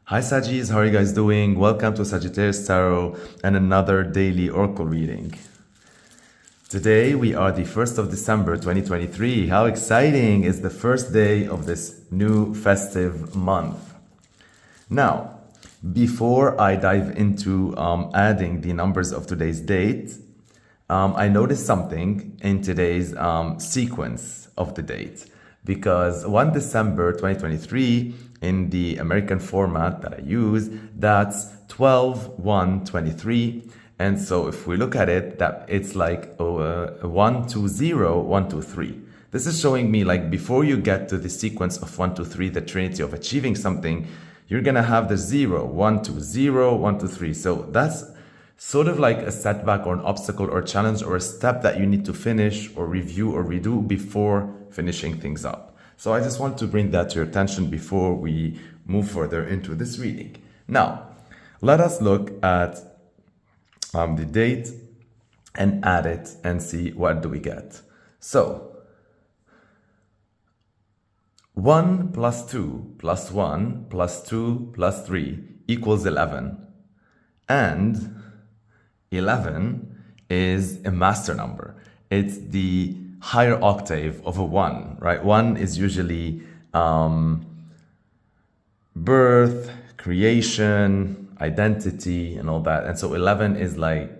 Hi Sagittarius, how are you guys doing? Welcome to Sagittarius Tarot and another daily oracle reading. Today we are the 1st of December 2023. How exciting is the first day of this new festive month. Now, before I dive into adding the numbers of today's date, I noticed something in today's sequence of the date, because 1 December 2023 in the American format that I use, that's 12-1-23. And so if we look at it, that it's like 1-2-0-1-2-3. This is showing me like before you get to the sequence of 1-2-3, the trinity of achieving something, you're gonna have the 0, 1-2-0, 1-2-3. So that's sort of like a setback or an obstacle or a challenge or a step that you need to finish or review or redo before finishing things up. So I just want to bring that to your attention before we move further into this reading. Now, let us look at the date and add it and see what do we get. So, 1 plus 2 plus 1 plus 2 plus 3 equals 11. And 11 is a master number. It's the higher octave of a 1, right? 1 is usually birth, creation, identity, and all that. And so 11 is like,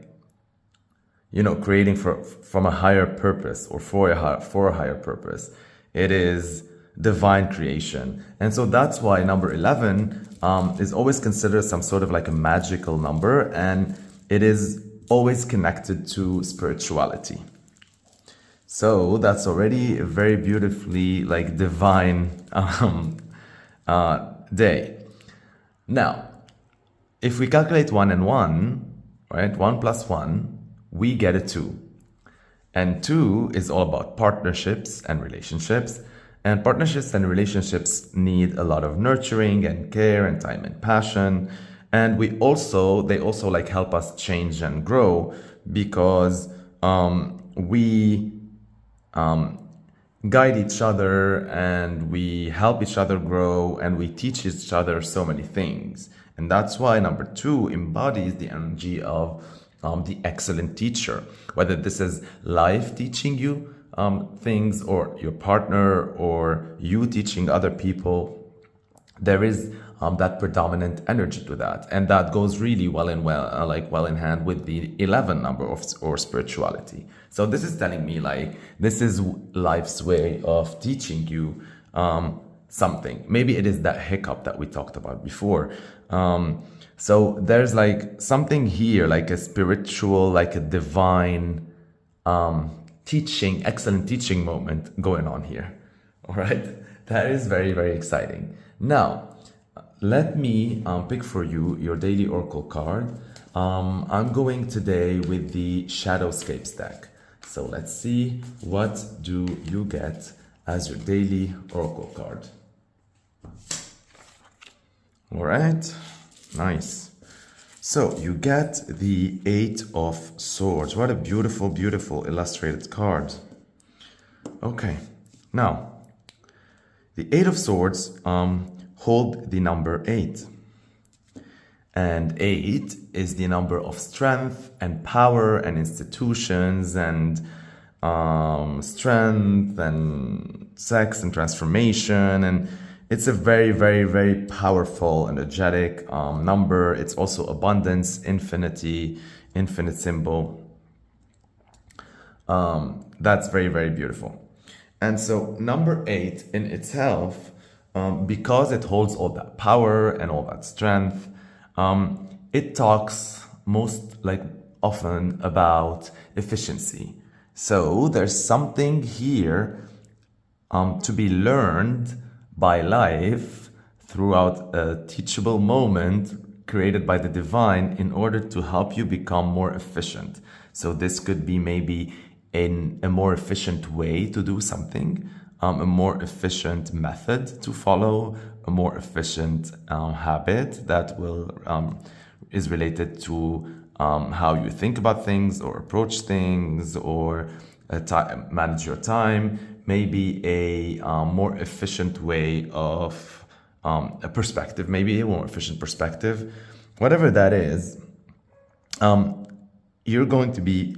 you know, creating from a higher purpose or for a higher purpose. It is divine creation. And so that's why number 11 is always considered some sort of like a magical number, and it is always connected to spirituality. So that's already a very beautifully like divine day. Now, if we calculate 1 and 1, right, 1 plus 1, we get a 2. And 2 is all about partnerships and relationships. And partnerships and relationships need a lot of nurturing and care and time and passion. And they also like help us change and grow, because we guide each other and we help each other grow and we teach each other so many things. And that's why number 2 embodies the energy of the excellent teacher, whether this is life teaching you things, or your partner, or you teaching other people. There is that predominant energy to that, and that goes really well in hand with the 11 number or spirituality. So this is telling me like this is life's way of teaching you something. Maybe it is that hiccup that we talked about before. So there's like something here, like a spiritual, like a divine excellent teaching moment going on here. All right, that is very, very exciting. Now, let me pick for you your daily oracle card. I'm going today with the Shadowscapes deck. So let's see, what do you get as your daily oracle card? All right, nice. So you get the 8 of Swords. What a beautiful, beautiful illustrated card. Okay, now the 8 of Swords hold the number 8. And 8 is the number of strength and power and institutions and strength and sex and transformation. And it's a very, very, very powerful, energetic number. It's also abundance, infinity, infinite symbol. That's very, very beautiful. And so number 8 in itself, because it holds all that power and all that strength, it talks most often about efficiency. So there's something here to be learned by life throughout a teachable moment created by the divine in order to help you become more efficient. So this could be maybe in a more efficient way to do something, a more efficient method to follow, a more efficient habit that is related to how you think about things or approach things, or manage your time. Maybe a more efficient way of a perspective, maybe a more efficient perspective, whatever that is, you're going to be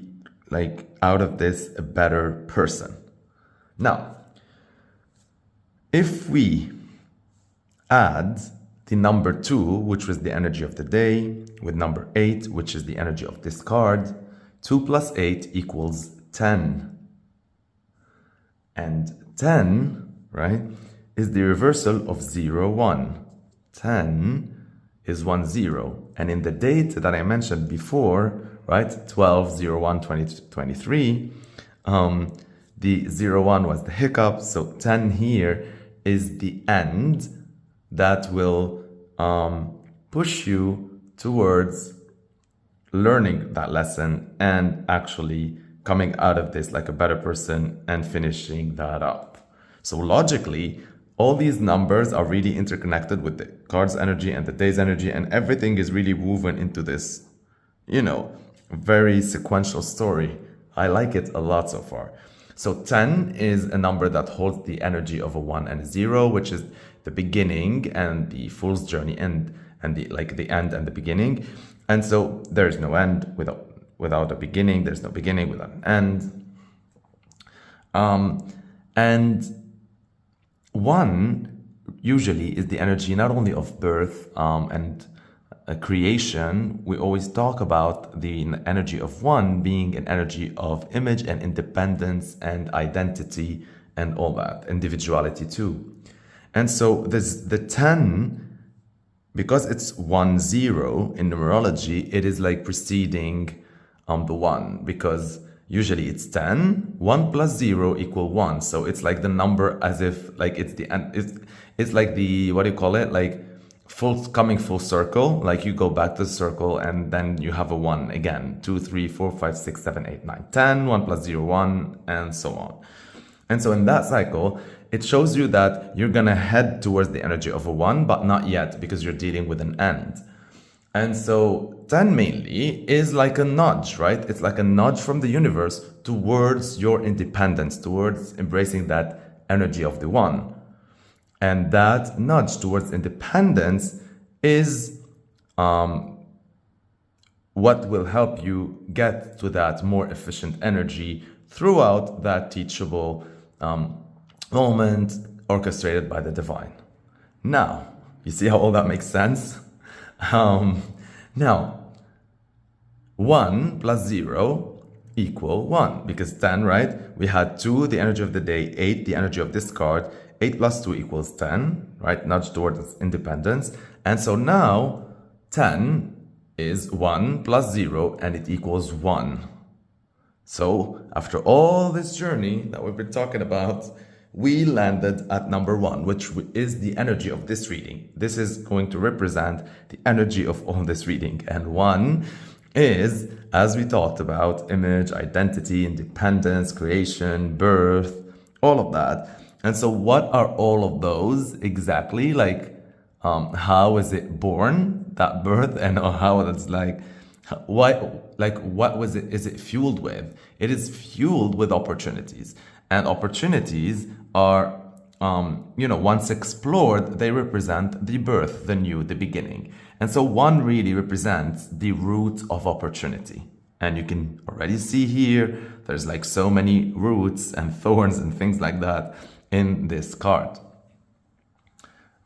like out of this a better person. Now, if we add the number 2, which was the energy of the day, with number 8, which is the energy of this card, 2 plus 8 equals 10. And 10, right, is the reversal of 0, 1. 10 is 1, 0. And in the date that I mentioned before, right, 12, 0, 1, 2023, the 0, 1 was the hiccup. So 10 here is the end that will push you towards learning that lesson and actually coming out of this like a better person and finishing that up. So logically, all these numbers are really interconnected with the card's energy and the day's energy, and everything is really woven into this, you know, very sequential story. I like it a lot so far. So 10 is a number that holds the energy of a 1 and a 0, which is the beginning and the fool's journey and the like the end and the beginning. And so there is no end without a beginning. There's no beginning without an end. And 1 usually is the energy not only of birth and a creation. We always talk about the energy of 1 being an energy of image and independence and identity and all that, individuality too. And so there's the 10, because it's 1, 0 in numerology, it is like preceding the 1, because usually it's 10, 1 plus 0 equal 1. So it's like the number as if like it's the end. It's like the, what do you call it? Like coming full circle. Like you go back to the circle and then you have a 1 again. 2, 3, 4, 5, 6, 7, 8, 9, 10, 1 plus 0, 1, and so on. And so in that cycle, it shows you that you're gonna head towards the energy of a 1, but not yet, because you're dealing with an end. And so 10 mainly is like a nudge, right? It's like a nudge from the universe towards your independence, towards embracing that energy of the 1. And that nudge towards independence is what will help you get to that more efficient energy throughout that teachable moment orchestrated by the divine. Now, you see how all that makes sense? Now, 1 plus 0 equal 1, because 10, right? We had 2, the energy of the day, 8, the energy of this card. 8 plus 2 equals 10, right? Nudge towards independence. And so now 10 is 1 plus 0 and it equals 1. So after all this journey that we've been talking about, we landed at number 1, which is the energy of this reading. This is going to represent the energy of all this reading. And 1 is, as we talked about, image, identity, independence, creation, birth, all of that. And so what are all of those exactly? Like, how is it born, that birth, and how it's like, what was it, is it fueled with? It is fueled with opportunities. And opportunities are, once explored, they represent the birth, the new, the beginning. And so 1 really represents the root of opportunity. And you can already see here, there's like so many roots and thorns and things like that in this card.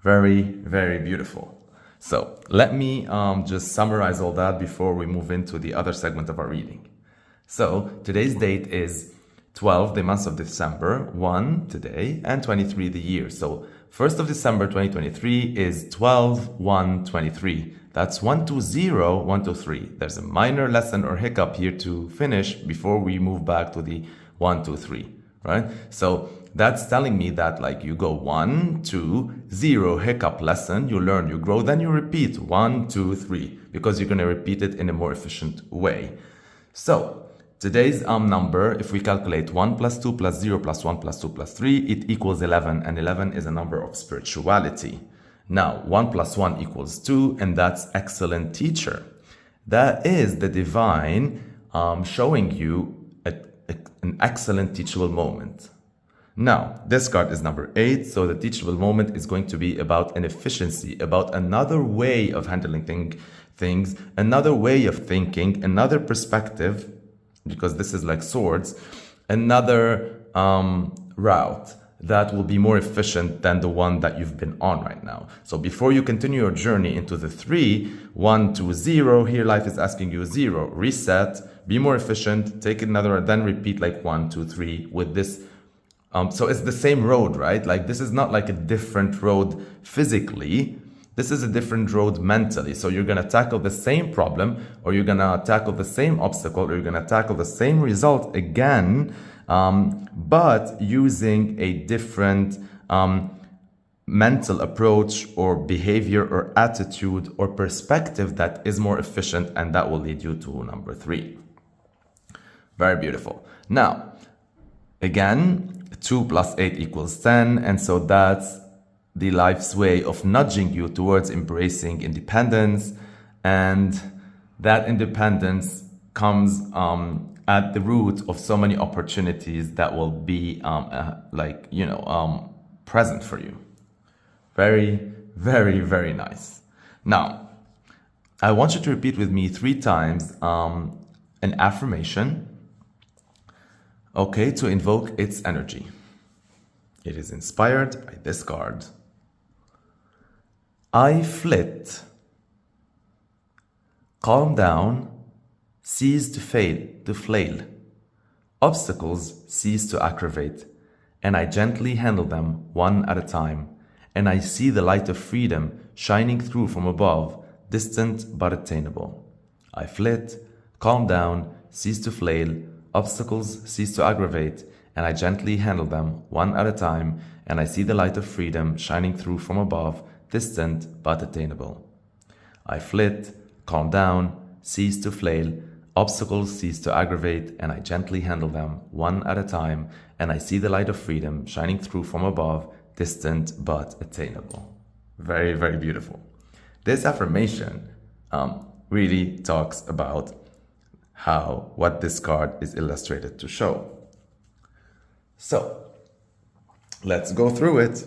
Very, very beautiful. So let me just summarize all that before we move into the other segment of our reading. So today's date is 12, the month of December, 1 today, and 23 the year. So 1st of December 2023 is 12/1/23. That's 120/123. There's a minor lesson or hiccup here to finish before we move back to the 123, right? So that's telling me that like you go 1, 2, 0, hiccup lesson, you learn, you grow, then you repeat 1, 2, 3, because you're going to repeat it in a more efficient way. So today's number, if we calculate 1 plus 2 plus 0 plus 1 plus 2 plus 3, it equals 11, and 11 is a number of spirituality. Now, 1 plus 1 equals 2, and that's excellent teacher. That is the divine showing you an excellent teachable moment. Now, this card is number 8, so the teachable moment is going to be about an efficiency, about another way of handling things, another way of thinking, another perspective, because this is like swords, another route that will be more efficient than the one that you've been on right now. So before you continue your journey into the 3, 1 to 0, here life is asking you 0, reset, be more efficient, take another, then repeat like 1, 2, 3 with this. So it's the same road, right? Like this is not like a different road physically. This is a different road mentally. So you're going to tackle the same problem, or you're going to tackle the same obstacle, or you're going to tackle the same result again, but using a different mental approach or behavior or attitude or perspective that is more efficient, and that will lead you to number 3. Very beautiful. Now, again, 2 plus 8 equals 10, and so that's the life's way of nudging you towards embracing independence, and that independence comes at the root of so many opportunities that will be present for you. Very, very, very nice. Now, I want you to repeat with me 3 times an affirmation, okay, to invoke its energy. It is inspired by this card. I flit, calm down, cease to flail. Obstacles cease to aggravate, and I gently handle them one at a time, and I see the light of freedom shining through from above, distant but attainable. I flit, calm down, cease to flail. Obstacles cease to aggravate, and I gently handle them one at a time, and I see the light of freedom shining through from above, distant but attainable. I flit, calm down, cease to flail. Obstacles cease to aggravate, and I gently handle them one at a time, and I see the light of freedom shining through from above, distant but attainable. Very, very beautiful. This affirmation really talks about what this card is illustrated to show. So, let's go through it.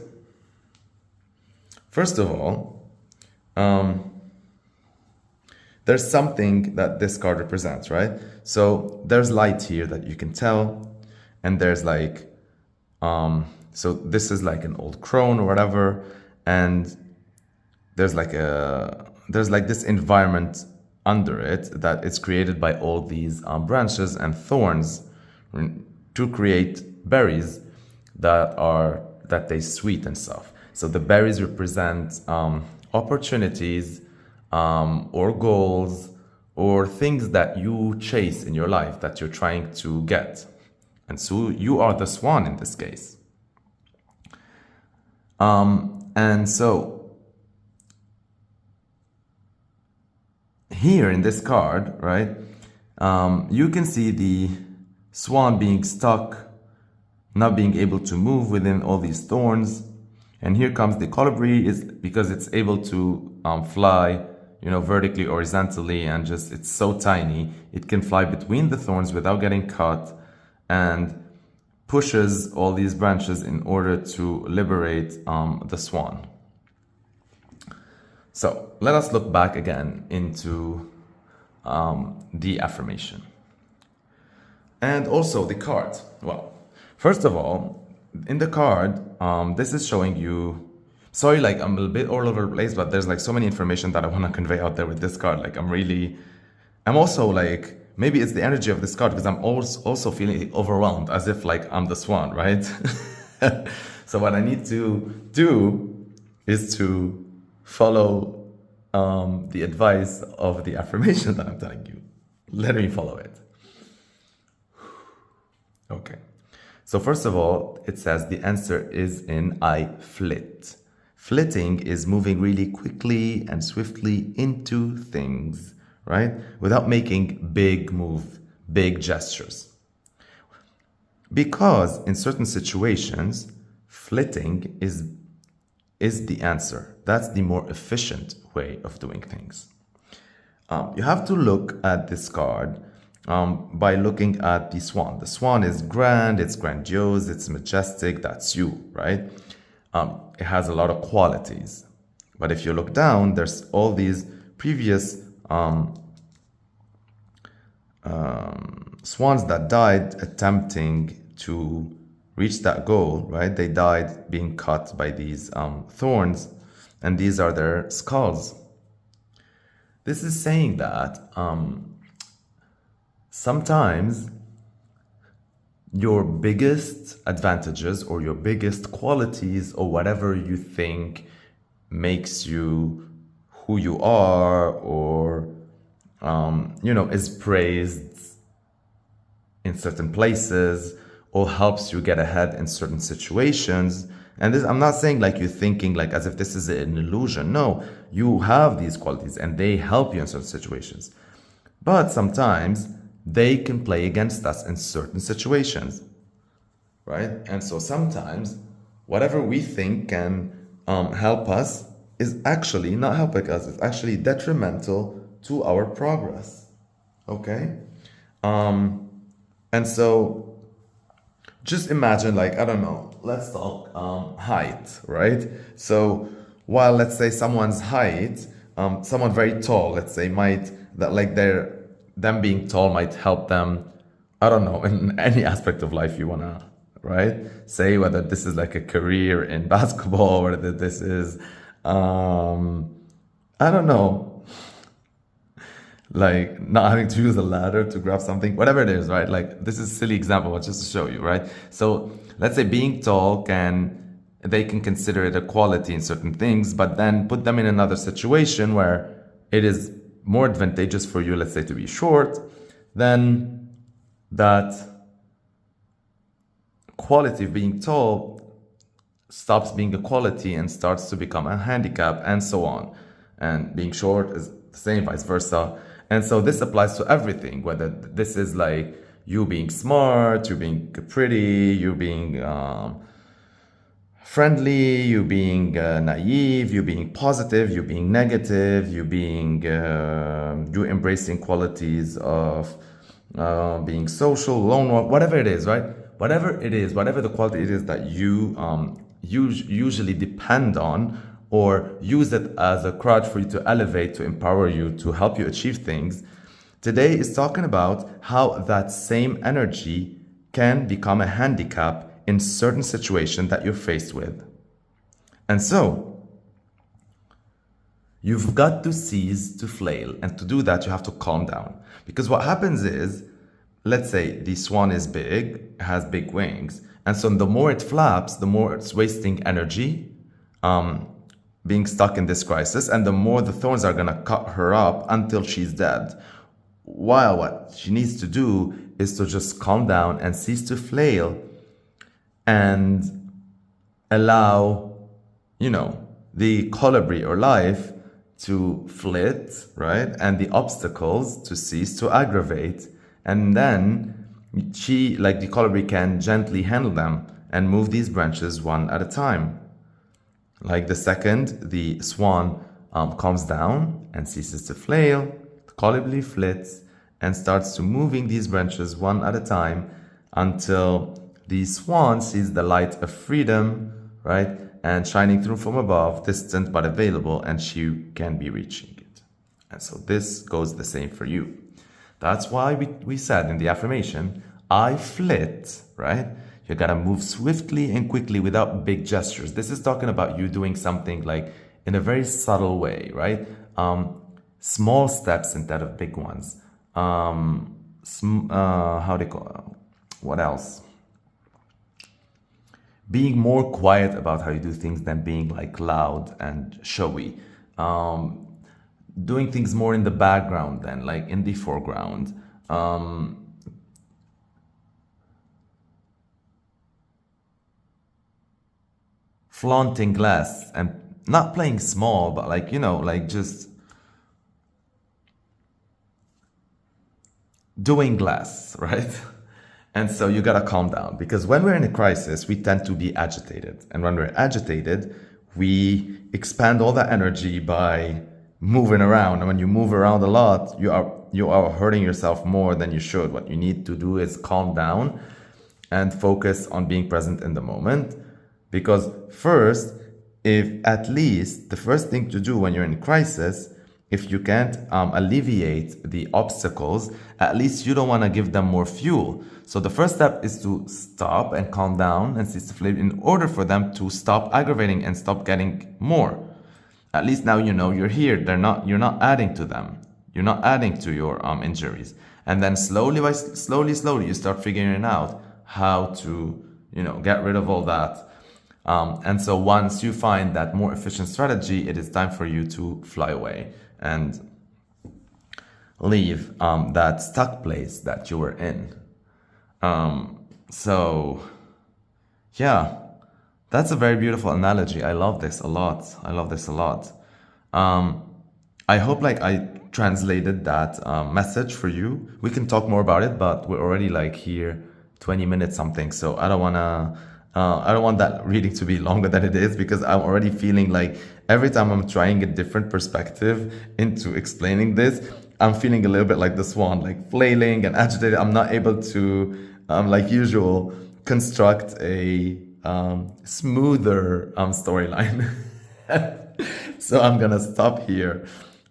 First of all, there's something that this card represents, right? So there's light here that you can tell, and there's like, so this is like an old crone or whatever, and there's like this environment under it that is created by all these branches and thorns to create berries that taste sweet and stuff. So the berries represent opportunities or goals or things that you chase in your life that you're trying to get. And so you are the swan in this case. And so here in this card, right, you can see the swan being stuck, not being able to move within all these thorns. And here comes the colibri, is because it's able to fly, vertically, horizontally, and it's so tiny, it can fly between the thorns without getting caught, and pushes all these branches in order to liberate the swan. So let us look back again into the affirmation. And also the card. Well, first of all, in the card, this is showing you, sorry, like I'm a bit all over the place, but there's like so many information that I want to convey out there with this card. Like I'm also like, maybe it's the energy of this card, because I'm also feeling overwhelmed, as if like I'm the swan, right? So what I need to do is to follow the advice of the affirmation that I'm telling you. Let me follow it. Okay. So first of all, it says the answer is in I flit. Flitting is moving really quickly and swiftly into things, right? Without making big gestures. Because in certain situations, flitting is the answer. That's the more efficient way of doing things. You have to look at this card by looking at the swan. The swan is grand, it's grandiose, it's majestic, that's you, right? It has a lot of qualities. But if you look down, there's all these previous swans that died attempting to reach that goal, right? They died being cut by these thorns, and these are their skulls. This is saying that sometimes your biggest advantages or your biggest qualities or whatever you think makes you who you are, or is praised in certain places or helps you get ahead in certain situations. And this, I'm not saying like you're thinking like as if this is an illusion. No, you have these qualities and they help you in certain situations. But sometimes they can play against us in certain situations, right? And so sometimes whatever we think can help us is actually not helping us. It's actually detrimental to our progress, okay? And so just imagine, like, I don't know, let's talk height, right? So while let's say someone's height, someone very tall, let's say, them being tall might help them, I don't know, in any aspect of life you wanna, right? Say whether this is like a career in basketball, or whether this is, I don't know, like not having to use a ladder to grab something, whatever it is, right? Like this is a silly example, but just to show you, right? So let's say being tall they can consider it a quality in certain things, but then put them in another situation where it is more advantageous for you, let's say, to be short, then that quality of being tall stops being a quality and starts to become a handicap, and so on. And being short is the same, vice versa. And so this applies to everything, whether this is like you being smart, you being pretty, you being friendly, you being naive, you being positive, you being negative, you embracing qualities of being social, lone wolf, whatever it is, right? Whatever it is, whatever the quality it is that you usually depend on, or use it as a crutch for you to elevate, to empower you, to help you achieve things. Today is talking about how that same energy can become a handicap in certain situations that you're faced with. And so, you've got to cease to flail. And to do that, you have to calm down. Because what happens is, let's say the swan is big, has big wings. And so the more it flaps, the more it's wasting energy, being stuck in this crisis, and the more the thorns are gonna cut her up until she's dead. While what she needs to do is to just calm down and cease to flail and allow, the colibri or life to flit, right? And the obstacles to cease to aggravate. And then she, like the colibri, can gently handle them and move these branches one at a time. Like the second the swan calms down and ceases to flail, the colibri flits and starts to moving these branches one at a time until the swan sees the light of freedom, right? And shining through from above, distant but available, and she can be reaching it. And so this goes the same for you. That's why we said in the affirmation, I flit, right? You gotta move swiftly and quickly without big gestures. This is talking about you doing something like in a very subtle way, right? Small steps instead of big ones. How do you call it? What else? Being more quiet about how you do things than being like loud and showy. Doing things more in the background than like in the foreground. Flaunting less and not playing small, but like, like just doing less, right? And so you gotta calm down, because when we're in a crisis, we tend to be agitated. And when we're agitated, we expand all that energy by moving around. And when you move around a lot, you are hurting yourself more than you should. What you need to do is calm down and focus on being present in the moment. Because first, if at least the first thing to do when you're in crisis, if you can't alleviate the obstacles, at least you don't want to give them more fuel. So the first step is to stop and calm down and cease to flame in order for them to stop aggravating and stop getting more. At least now you know you're here. You're not adding to them. You're not adding to your injuries. And then slowly, you start figuring out how to, get rid of all that. And so once you find that more efficient strategy, it is time for you to fly away and leave that stuck place that you were in. So yeah, that's a very beautiful analogy. I love this a lot. I hope I translated that message for you. We can talk more about it, but we're already here 20 minutes something. So I don't want that reading to be longer than it is, because I'm already feeling every time I'm trying a different perspective into explaining this, I'm feeling a little bit like the swan, flailing and agitated. I'm not able to, like usual, construct a smoother storyline. So I'm gonna stop here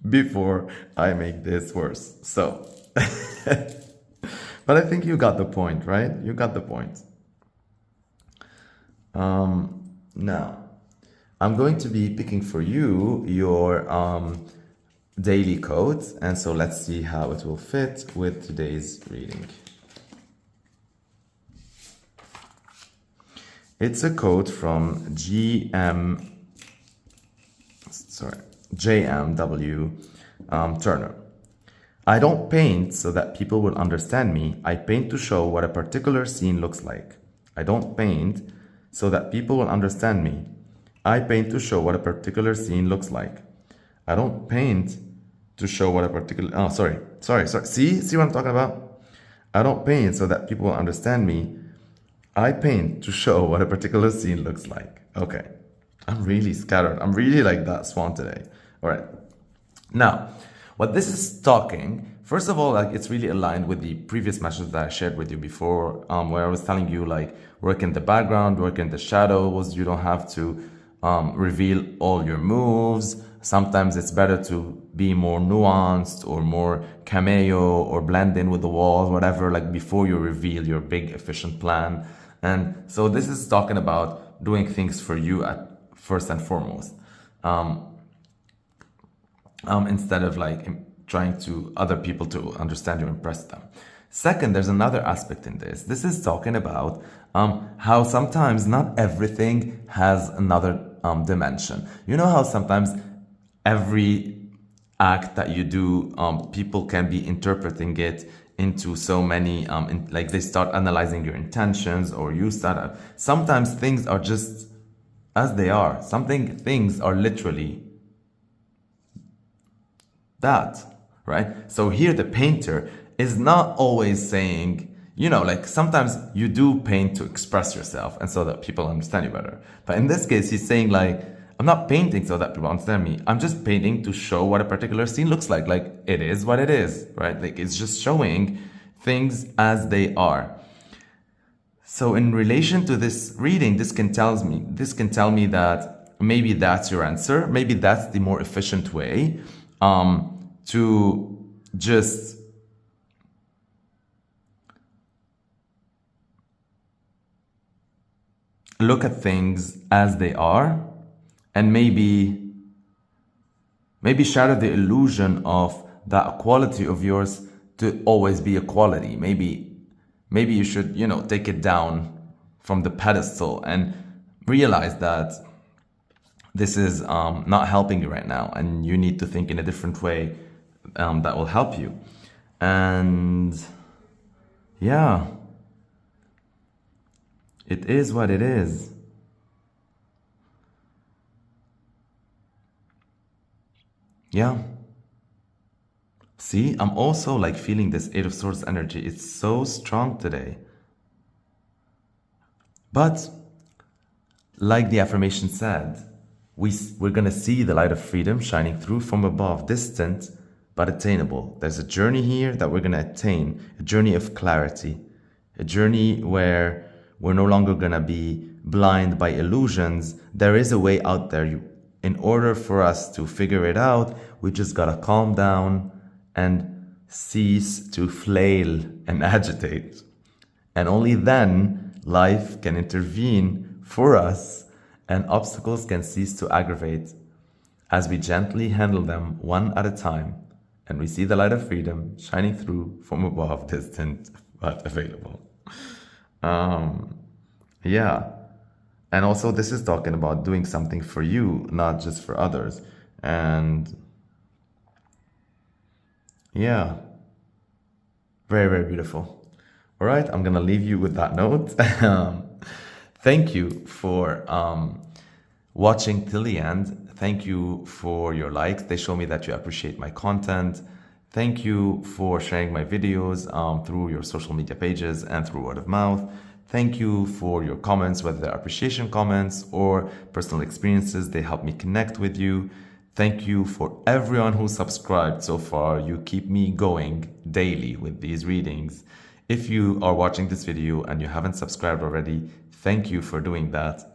before I make this worse. So, but I think you got the point, right? You got the point. Now, I'm going to be picking for you your daily code, and so let's see how it will fit with today's reading. It's a code from JMW Turner. I don't paint so that people will understand me. I paint to show what a particular scene looks like. I don't paint so that people will understand me. I paint to show what a particular scene looks like. I don't paint to show what a particular... Oh, sorry. See what I'm talking about? I don't paint so that people will understand me. I paint to show what a particular scene looks like. Okay. I'm really scattered. I'm really like that swan today. All right. Now, what this is talking, first of all, it's really aligned with the previous message that I shared with you before, where I was telling you, work in the background, work in the shadows. You don't have to reveal all your moves. Sometimes it's better to be more nuanced or more cameo or blend in with the walls, whatever, before you reveal your big efficient plan. And so this is talking about doing things for you at first and foremost, instead of trying to other people to understand you, impress them. Second, there's another aspect in this. This is talking about how sometimes not everything has another dimension. You know how sometimes every act that you do, people can be interpreting it into so many, they start analyzing your intentions, or you start, sometimes things are just as they are. Things are literally that, right? So here the painter is not always saying, sometimes you do paint to express yourself and so that people understand you better. But in this case, he's saying I'm not painting so that people understand me. I'm just painting to show what a particular scene looks like. It is what it is, right? It's just showing things as they are. So in relation to this reading, this can tell me that maybe that's your answer. Maybe that's the more efficient way to just look at things as they are, and maybe shatter the illusion of that quality of yours to always be a quality. Maybe you should, take it down from the pedestal and realize that this is not helping you right now, and you need to think in a different way that will help you. And yeah, it is what it is. Yeah. See, I'm also feeling this Eight of Swords energy. It's so strong today. But like the affirmation said, we're going to see the light of freedom shining through from above, distant but attainable. There's a journey here that we're going to attain, a journey of clarity, a journey where we're no longer going to be blind by illusions. There is a way out there. In order for us to figure it out, we just got to calm down and cease to flail and agitate. And only then life can intervene for us and obstacles can cease to aggravate as we gently handle them one at a time and we see the light of freedom shining through from above, distant but available. Yeah. And also this is talking about doing something for you, not just for others. And yeah, very, very beautiful. All right, I'm gonna leave you with that note. Thank you for watching till the end. Thank you for your likes. They show me that you appreciate my content. Thank you for sharing my videos through your social media pages and through word of mouth. Thank you for your comments, whether they're appreciation comments or personal experiences. They help me connect with you. Thank you for everyone who subscribed so far. You keep me going daily with these readings. If you are watching this video and you haven't subscribed already, thank you for doing that.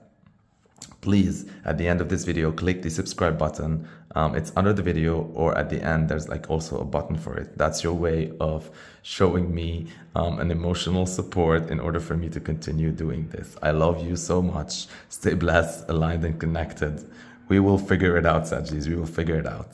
Please, at the end of this video, click the subscribe button. It's under the video, or at the end, there's like also a button for it. That's your way of showing me an emotional support in order for me to continue doing this. I love you so much. Stay blessed, aligned, and connected. We will figure it out, Sagis. We will figure it out.